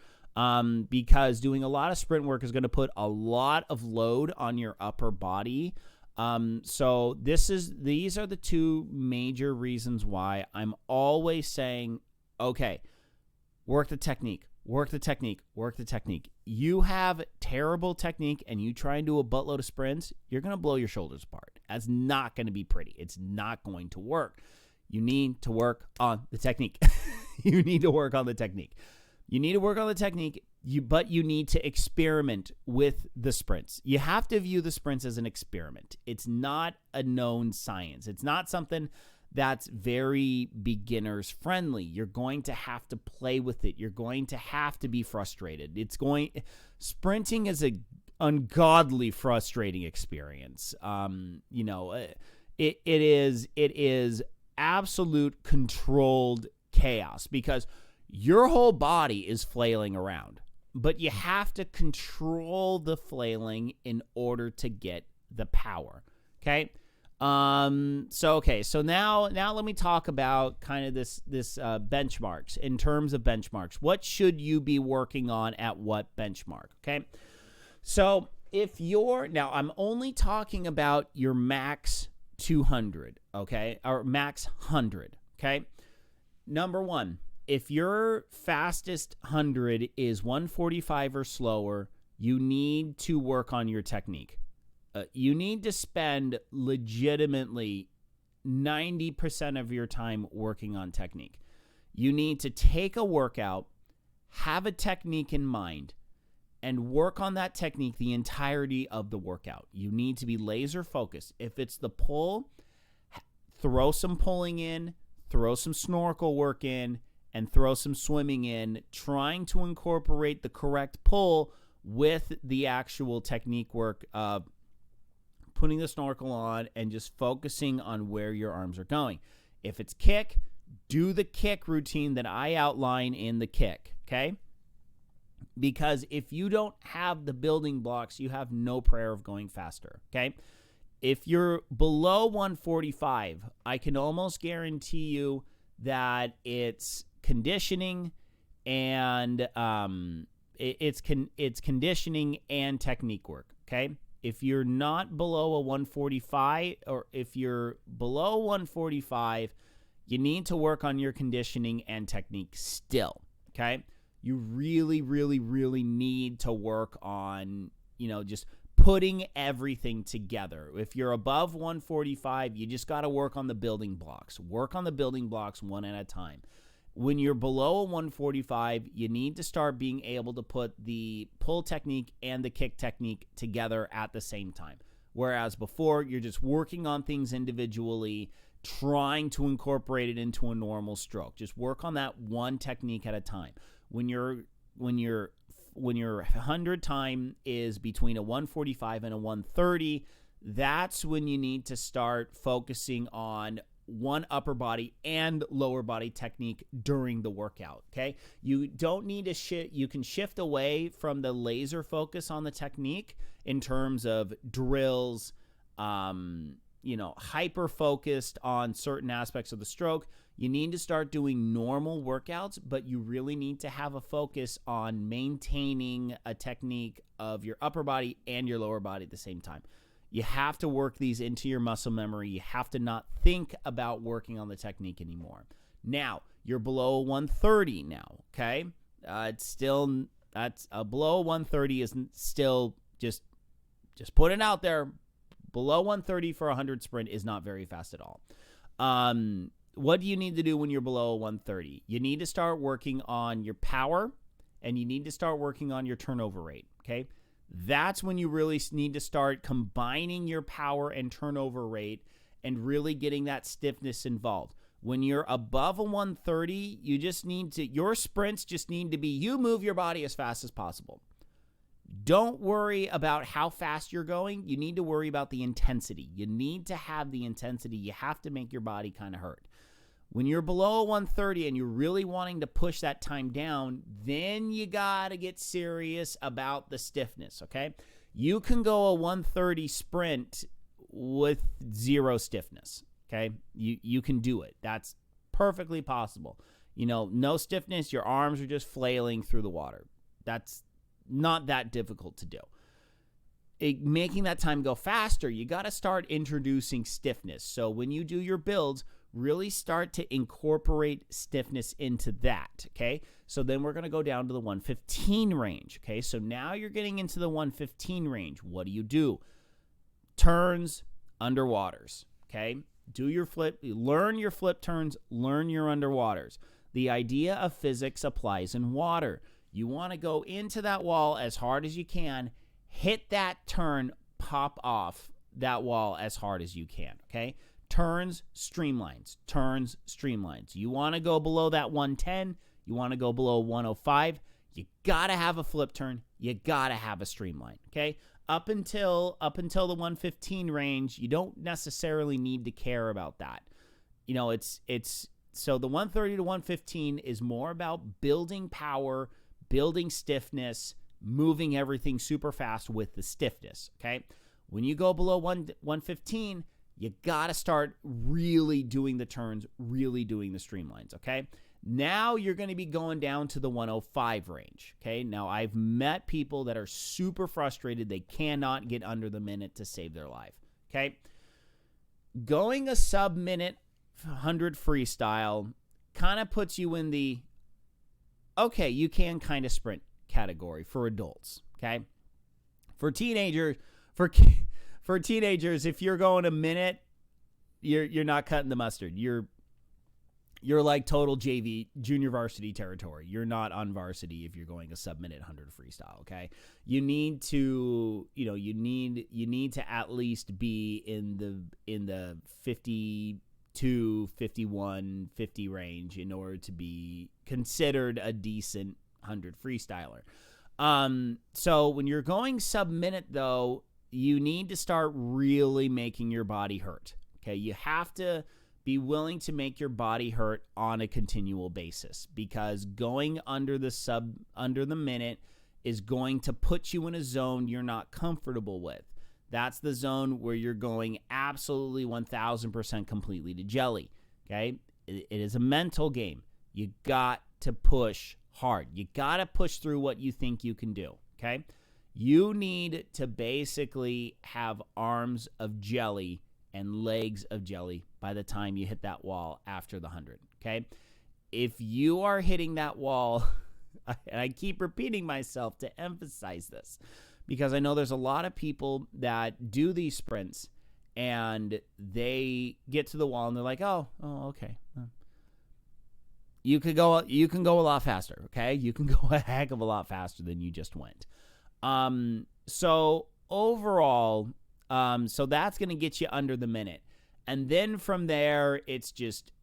Because doing a lot of sprint work is going to put a lot of load on your upper body. So these are the two major reasons why I'm always saying, okay, work the technique, work the technique, work the technique. You have terrible technique and you try and do a buttload of sprints, you're going to blow your shoulders apart. That's not going to be pretty. It's not going to work. You need to work on the technique. You need to work on the technique. You need to work on the technique, but you need to experiment with the sprints. You have to view the sprints as an experiment. It's not a known science. It's not something that's very beginners friendly. You're going to have to play with it. You're going to have to be frustrated. Sprinting is a ungodly frustrating experience. It is absolute controlled chaos because your whole body is flailing around, but you have to control the flailing in order to get the power. Okay. So now let me talk about kind of this benchmarks. In terms of benchmarks, what should you be working on at what benchmark? Okay. So now I'm only talking about your max 200, okay, or max 100, okay. Number one, if your fastest 100 is 145 or slower, you need to work on your technique. You need to spend legitimately 90% of your time working on technique. You need to take a workout, have a technique in mind, and work on that technique the entirety of the workout. You need to be laser focused. If it's the pull, throw some pulling in, throw some snorkel work in, and throw some swimming in, trying to incorporate the correct pull with the actual technique work of putting the snorkel on and just focusing on where your arms are going. If it's kick, do the kick routine that I outline in the kick, okay? Because if you don't have the building blocks, you have no prayer of going faster, okay? If you're below 145, I can almost guarantee you that it's conditioning and it's conditioning and technique work, okay? If you're not below a 145, or if you're below 145, you need to work on your conditioning and technique still, okay? You really, really, really need to work on, just putting everything together. If you're above 145, you just got to work on the building blocks. Work on the building blocks one at a time. When you're below a 145, you need to start being able to put the pull technique and the kick technique together at the same time. Whereas before, you're just working on things individually, trying to incorporate it into a normal stroke. Just work on that one technique at a time. When your 100 time is between a 145 and a 130, that's when you need to start focusing on one upper body and lower body technique during the workout, okay? You don't need to shift. You can shift away from the laser focus on the technique in terms of drills, hyper focused on certain aspects of the stroke. You need to start doing normal workouts, but you really need to have a focus on maintaining a technique of your upper body and your lower body at the same time. You have to work these into your muscle memory. You have to not think about working on the technique anymore. Now, you're below 130 now, okay? Below 130 is still just put it out there. Below 130 for a 100 sprint is not very fast at all. What do you need to do when you're below 130? You need to start working on your power, and you need to start working on your turnover rate, okay? That's when you really need to start combining your power and turnover rate and really getting that stiffness involved. When you're above a 130, your sprints just need to be, you move your body as fast as possible. Don't worry about how fast you're going. You need to worry about the intensity. You need to have the intensity. You have to make your body kind of hurt. When you're below 130 and you're really wanting to push that time down, then you got to get serious about the stiffness, okay? You can go a 130 sprint with zero stiffness, okay? You can do it. That's perfectly possible. No stiffness, your arms are just flailing through the water. That's not that difficult to do. making that time go faster, you got to start introducing stiffness. So when you do your builds, really start to incorporate stiffness into that, okay? So then we're going to go down to the 115 range, okay? So now you're getting into the 115 range. What do? Turns, underwaters, okay? Do your flip, learn your flip turns, learn your underwaters. The idea of physics applies in water. You want to go into that wall as hard as you can, hit that turn, pop off that wall as hard as you can, okay? Turns, streamlines. Turns, streamlines. You want to go below that 110. You want to go below 105. You got to have a flip turn. You got to have a streamline, okay? Up until the 115 range, you don't necessarily need to care about that. You know, it's so the 130 to 115 is more about building power, building stiffness, moving everything super fast with the stiffness, okay? When you go below 115, you got to start really doing the turns, really doing the streamlines, okay? Now you're going to be going down to the 105 range, okay? Now, I've met people that are super frustrated. They cannot get under the minute to save their life, okay? Going a sub-minute 100 freestyle kind of puts you in the, okay, you can kind of sprint category for adults, okay? For teenagers, for teenagers, if you're going a minute, you're not cutting the mustard. You're like total JV, junior varsity territory. You're not on varsity if you're going a sub-minute 100 freestyle, okay? You need to, you need to at least be in the 52, 51, 50 range in order to be considered a decent 100 freestyler. So when you're going sub-minute though, you need to start really making your body hurt. Okay, you have to be willing to make your body hurt on a continual basis, because going under the minute is going to put you in a zone you're not comfortable with. That's the zone where you're going absolutely 1000% completely to jelly. Okay, it is a mental game. You got to push hard. You got to push through what you think you can do. Okay. You need to basically have arms of jelly and legs of jelly by the time you hit that wall after the 100, okay? If you are hitting that wall, and I keep repeating myself to emphasize this, because I know there's a lot of people that do these sprints and they get to the wall and they're like, oh, okay. You can go a lot faster, okay? You can go a heck of a lot faster than you just went. So overall, so that's going to get you under the minute. And then from there, it's just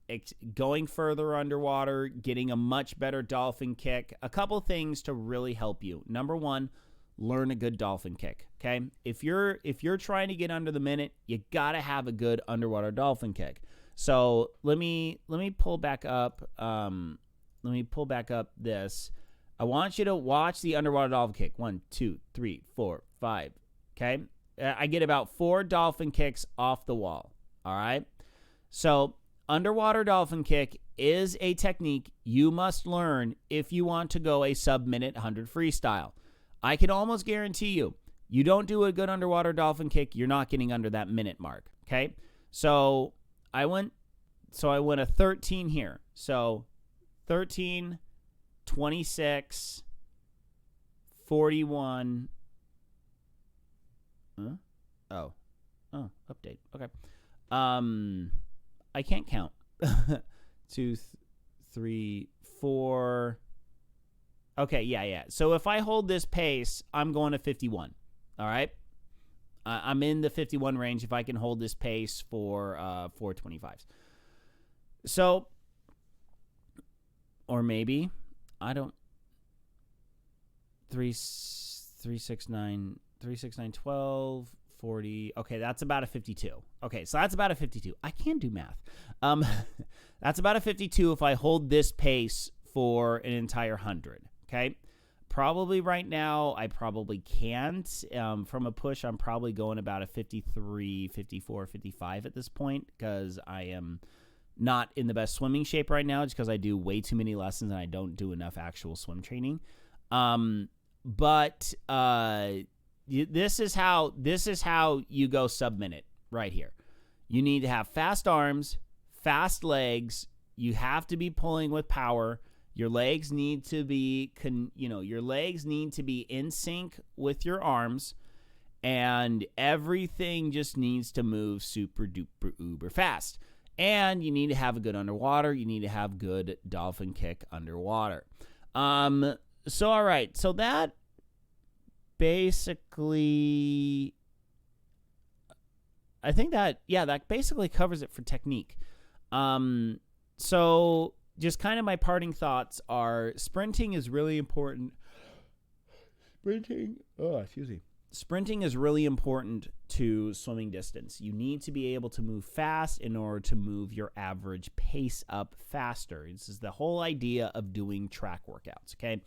going further underwater, getting a much better dolphin kick. A couple things to really help you. Number one, learn a good dolphin kick, okay? If you're trying to get under the minute, you got to have a good underwater dolphin kick. So let me pull back up. Let me pull back up this. I want you to watch the underwater dolphin kick. 1, 2, 3, 4, 5. Okay? I get about 4 dolphin kicks off the wall. All right? So underwater dolphin kick is a technique you must learn if you want to go a sub-minute 100 freestyle. I can almost guarantee you don't do a good underwater dolphin kick, you're not getting under that minute mark. Okay? So I went a 13 here. So 13, 26, 41. Oh, update. Okay. I can't count. 2, 3, 4. Okay, yeah. So if I hold this pace, I'm going to 51. All right. I'm in the 51 range if I can hold this pace for 425s. So, or maybe I don't. 3, 6, 9, 12, 40. Okay, that's about a 52. Okay, so that's about a 52. I can do math. That's about a 52 if I hold this pace for an entire 100. Okay, probably right now I probably can't. From a push, I'm probably going about a 53, 54, 55 at this point because I am not in the best swimming shape right now just because I do way too many lessons and I don't do enough actual swim training. But This is how you go sub-minute right here. You need to have fast arms, fast legs. You have to be pulling with power. Your legs need to be in sync with your arms, and everything just needs to move super duper uber fast. And you need to have a good underwater. You need to have good dolphin kick underwater. So all right, so that basically, I think that basically covers it for technique. So just kind of my parting thoughts are sprinting is really important. Sprinting is really important to swimming distance. You need to be able to move fast in order to move your average pace up faster. This is the whole idea of doing track workouts, okay?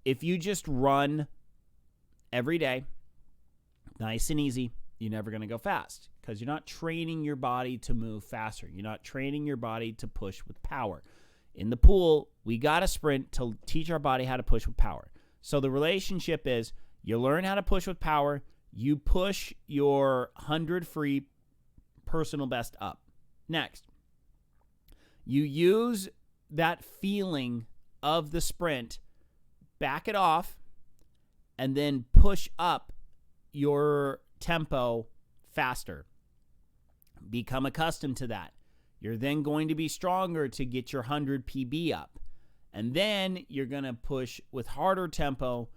If you just run every day, nice and easy, you're never going to go fast because you're not training your body to move faster. You're not training your body to push with power. In the pool, we got to sprint to teach our body how to push with power. So the relationship is you learn how to push with power, you push your 100 free personal best up. Next, you use that feeling of the sprint, back it off, and then push up your tempo faster. Become accustomed to that. You're then going to be stronger to get your 100 PB up. And then you're going to push with harder tempo,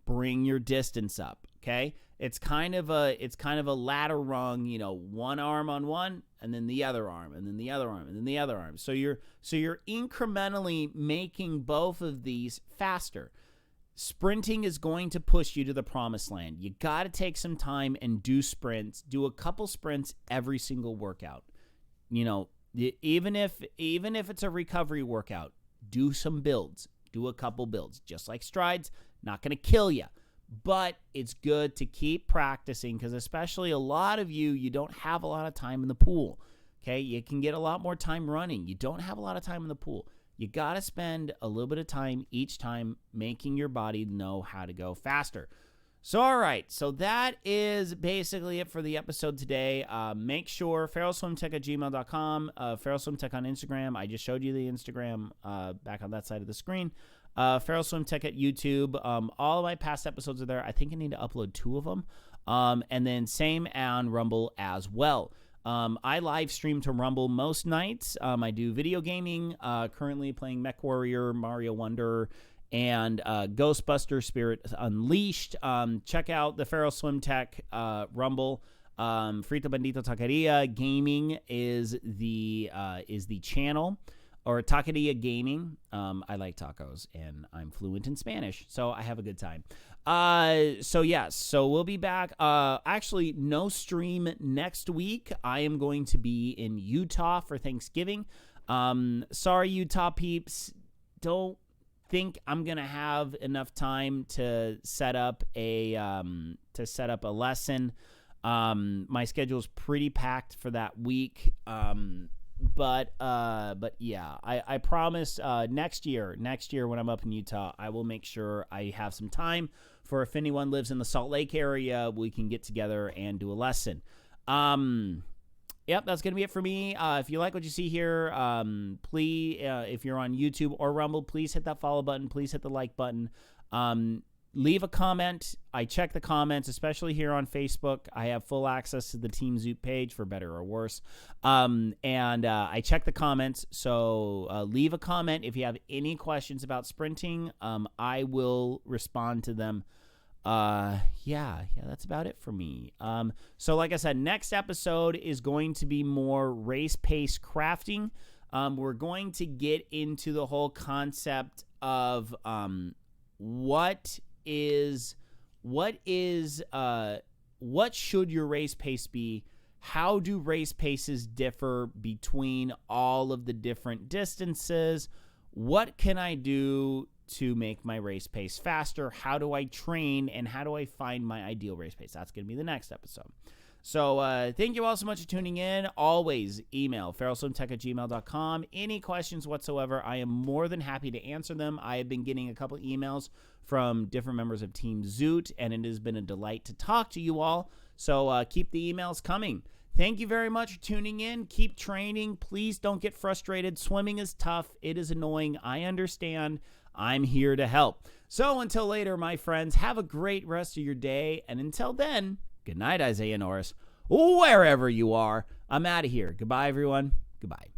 bring your distance up, okay? It's kind of a ladder rung, one arm on one and then the other arm and then the other arm and then the other arm. So you're incrementally making both of these faster. Sprinting is going to push you to the promised land. You got to take some time and do sprints. Do a couple sprints every single workout. Even if it's a recovery workout, do some builds. Do a couple builds. Just like strides, not going to kill you. But it's good to keep practicing because especially a lot of you don't have a lot of time in the pool. Okay? You can get a lot more time running. You don't have a lot of time in the pool. You got to spend a little bit of time each time making your body know how to go faster. So, all right. So that is basically it for the episode today. Make sure ferrellswimtech@gmail.com, ferrellswimtech on Instagram. I just showed you the Instagram back on that side of the screen. ferrellswimtech at YouTube. All of my past episodes are there. I think I need to upload 2 of them. And then same on Rumble as well. I live stream to Rumble most nights. I do video gaming, currently playing MechWarrior, Mario Wonder, and Ghostbuster Spirit Unleashed. Check out the Ferrell Swim Tech Rumble. Frito Bandito Taqueria Gaming is the channel, or Taqueria Gaming. I like tacos, and I'm fluent in Spanish, so I have a good time. So we'll be back. Actually, no stream next week. I am going to be in Utah for Thanksgiving. Sorry, Utah peeps. Don't think I'm gonna have enough time to set up a lesson. My schedule is pretty packed for that week. But yeah, I promise next year when I'm up in Utah, I will make sure I have some time for if anyone lives in the Salt Lake area, we can get together and do a lesson. Yep, that's going to be it for me. If you like what you see here, please, if you're on YouTube or Rumble, please hit that follow button. Please hit the like button. Leave a comment. I check the comments, especially here on Facebook. I have full access to the Team Zoop page, for better or worse. And I check the comments. So leave a comment if you have any questions about sprinting. I will respond to them. Yeah, that's about it for me. So like I said, next episode is going to be more race pace crafting. We're going to get into the whole concept of what should your race pace be? How do race paces differ between all of the different distances? What can I do to make my race pace faster? How do I train, and how do I find my ideal race pace? That's going to be the next episode. So thank you all so much for tuning in. Always email ferrellswimtech@gmail.com. Any questions whatsoever, I am more than happy to answer them. I have been getting a couple emails from different members of Team Zoot, and it has been a delight to talk to you all. So keep the emails coming. Thank you very much for tuning in. Keep training. Please don't get frustrated. Swimming is tough. It is annoying. I understand. I'm here to help. So until later, my friends, have a great rest of your day. And until then, good night, Isaiah Norris. Wherever you are, I'm out of here. Goodbye, everyone. Goodbye.